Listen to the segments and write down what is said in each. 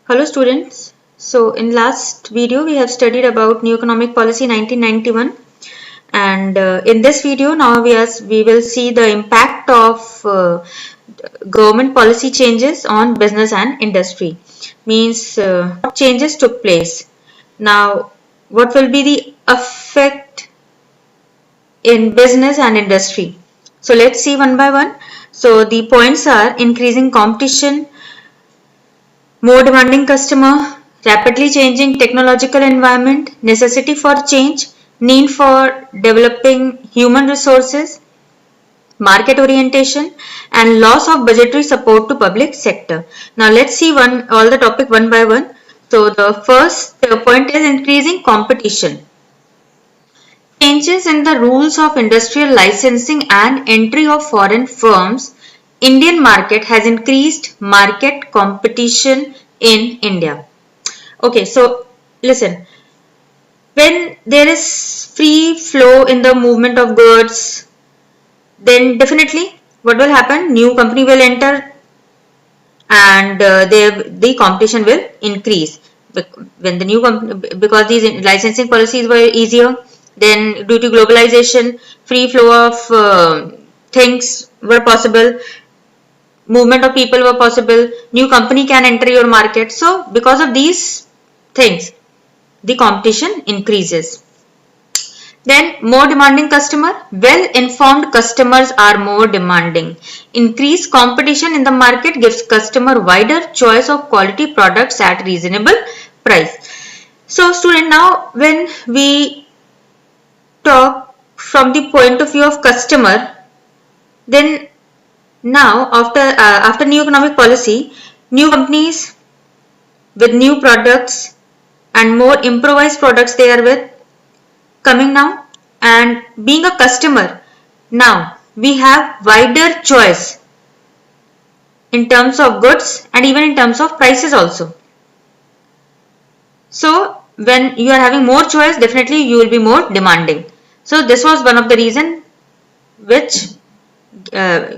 Hello students. So in last video we have studied about New Economic Policy 1991 and in this video now we will see the impact of government policy changes on business and industry. Means what changes took place. Now what will be the effect in business and industry. So let's see one by one. So the points are increasing competition, more demanding customer, rapidly changing technological environment, necessity for change, need for developing human resources, market orientation, and loss of budgetary support to public sector. Now let's see all the topic one by one. So the first point is increasing competition. Changes in the rules of industrial licensing and entry of foreign firms. Indian market has increased market competition in India. Okay, so listen. When there is free flow in the movement of goods, then definitely what will happen? New company will enter and the competition will increase. When the new company, because these licensing policies were easier, then due to globalization, free flow of things were possible, movement of people were possible, new company can enter your market. So because of these things, the competition increases. Then more demanding customer, well informed customers are more demanding. Increased competition in the market gives customer wider choice of quality products at reasonable price. So student, now when we talk from the point of view of customer, then now after new economic policy, new companies with new products and more improvised products they are with coming now, and being a customer now we have wider choice in terms of goods and even in terms of prices also. So when you are having more choice, definitely you will be more demanding. So this was one of the reason which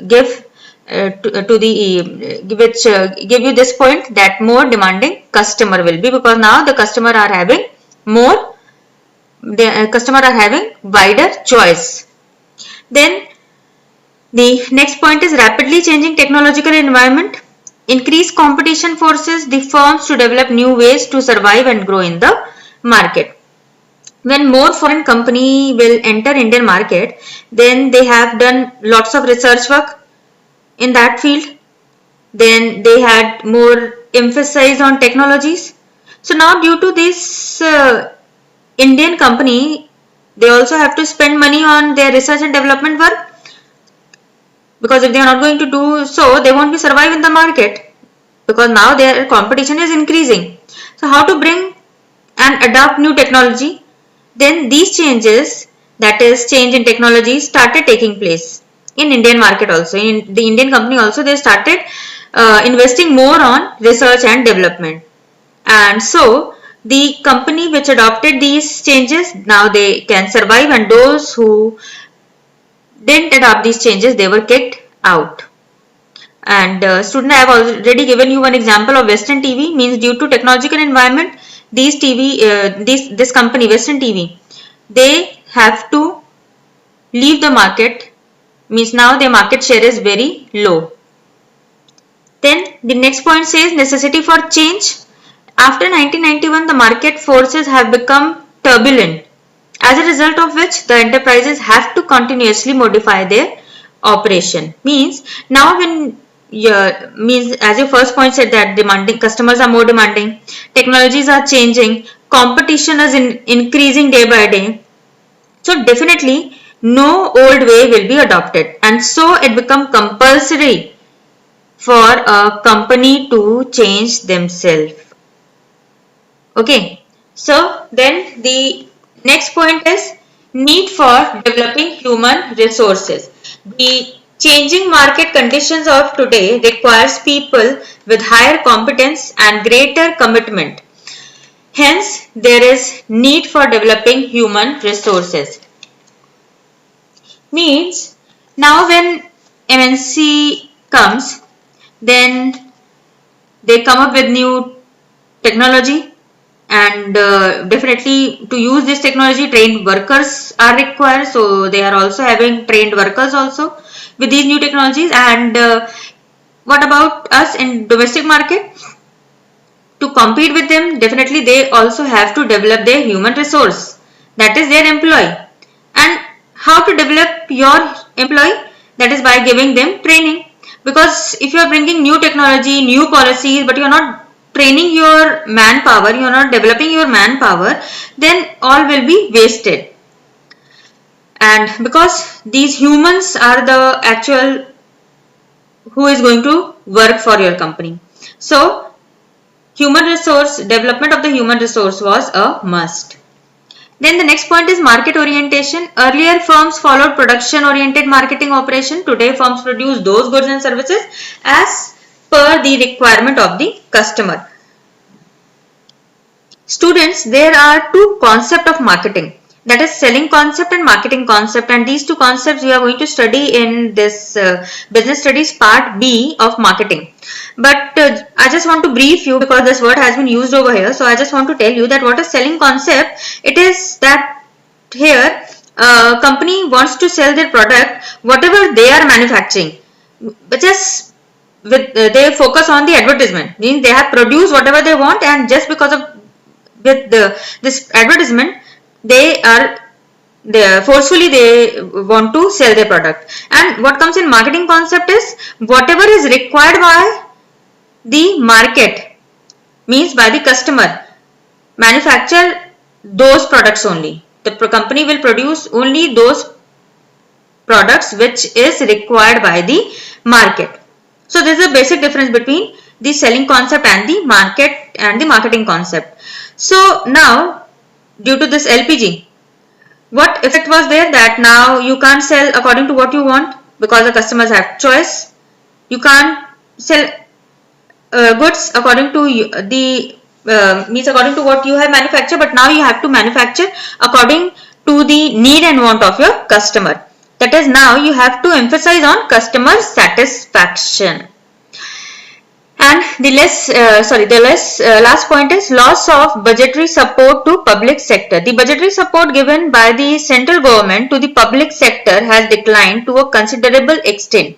give give you this point that more demanding customer will be, because now the customer are having more, the customer are having wider choice. Then the next point is rapidly changing technological environment. Increased competition forces the firms to develop new ways to survive and grow in the market. When more foreign company will enter Indian market, then they have done lots of research work in that field. Then they had more emphasis on technologies. So now due to this Indian company, they also have to spend money on their research and development work, because if they are not going to do so, they won't be survive in the market, because now their competition is increasing. So how to bring and adopt new technology? Then these changes, that is change in technology, started taking place in Indian market also. In the Indian company also, they started investing more on research and development. And so the company which adopted these changes, now they can survive, and those who didn't adopt these changes, they were kicked out. And student, I have already given you one example of Western TV. Means due to technological environment, this company Western TV, they have to leave the market. Means now their market share is very low. Then the next point says necessity for change. After 1991, the market forces have become turbulent, as a result of which the enterprises have to continuously modify their operation. Means now when means as your first point said that demanding customers are more demanding, technologies are changing, competition is increasing day by day. So definitely no old way will be adopted, and so it become compulsory for a company to change themselves. Okay, so then the next point is need for developing human resources. The changing market conditions of today requires people with higher competence and greater commitment. Hence, there is need for developing human resources. Means now when MNC comes, then they come up with new technology, and definitely to use this technology trained workers are required, so they are also having trained workers also with these new technologies. And what about us in domestic market? To compete with them, definitely they also have to develop their human resource, that is their employee. And how to develop your employee? That is by giving them training, because if you are bringing new technology, new policies, but you are not training your manpower, you are not developing your manpower, then all will be wasted. And because these humans are the actual who is going to work for your company, so human resource, development of the human resource was a must. Then the next point is market orientation. Earlier firms followed production oriented marketing operation. Today firms produce those goods and services as per the requirement of the customer. Students, there are two concepts of marketing, that is selling concept and marketing concept, and these two concepts we are going to study in this business studies part B of marketing. But I just want to brief you, because this word has been used over here, so I just want to tell you that what is selling concept. It is that here company wants to sell their product whatever they are manufacturing, but just with they focus on the advertisement, means they have produced whatever they want, and just because of this advertisement they forcefully they want to sell their product. And what comes in marketing concept is whatever is required by the market, means by the customer, manufacture those products only. The company will produce only those products which is required by the market. So this is a basic difference between the selling concept and the market and the marketing concept. So now, due to this LPG, what effect was there? That now you can't sell according to what you want, because the customers have choice. You can't sell goods according to the means according to what you have manufactured, but now you have to manufacture according to the need and want of your customer. That is, now you have to emphasize on customer satisfaction. And the last point is loss of budgetary support to public sector. The budgetary support given by the central government to the public sector has declined to a considerable extent.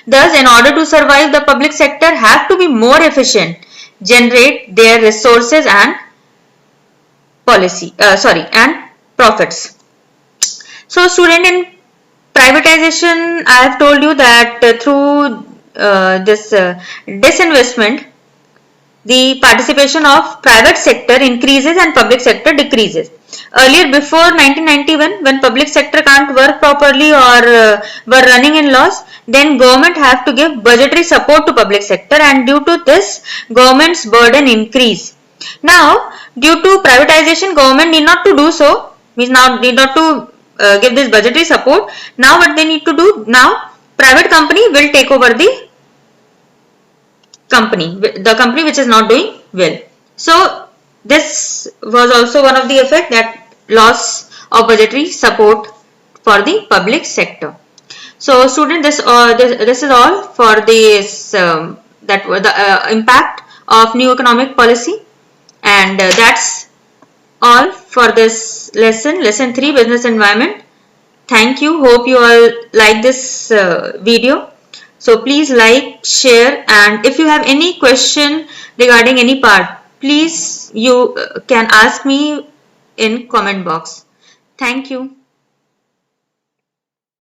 Thus, in order to survive, the public sector have to be more efficient, generate their resources and and profits. So, student, in privatization, I have told you that through this disinvestment, the participation of private sector increases and public sector decreases. Earlier, before 1991, when public sector can't work properly or were running in loss, then government have to give budgetary support to public sector, and due to this, government's burden increase. Now, due to privatization, government need not to do so, means now need not to give this budgetary support. Now what they need to do, now private company will take over the company which is not doing well. So this was also one of the effect, that loss of budgetary support for the public sector. So student, this is all for this the impact of new economic policy, and that's all for this lesson 3, business environment. Thank you. Hope you all like this video. So please like, share, and if you have any question regarding any part, please you can ask me in comment box. Thank you.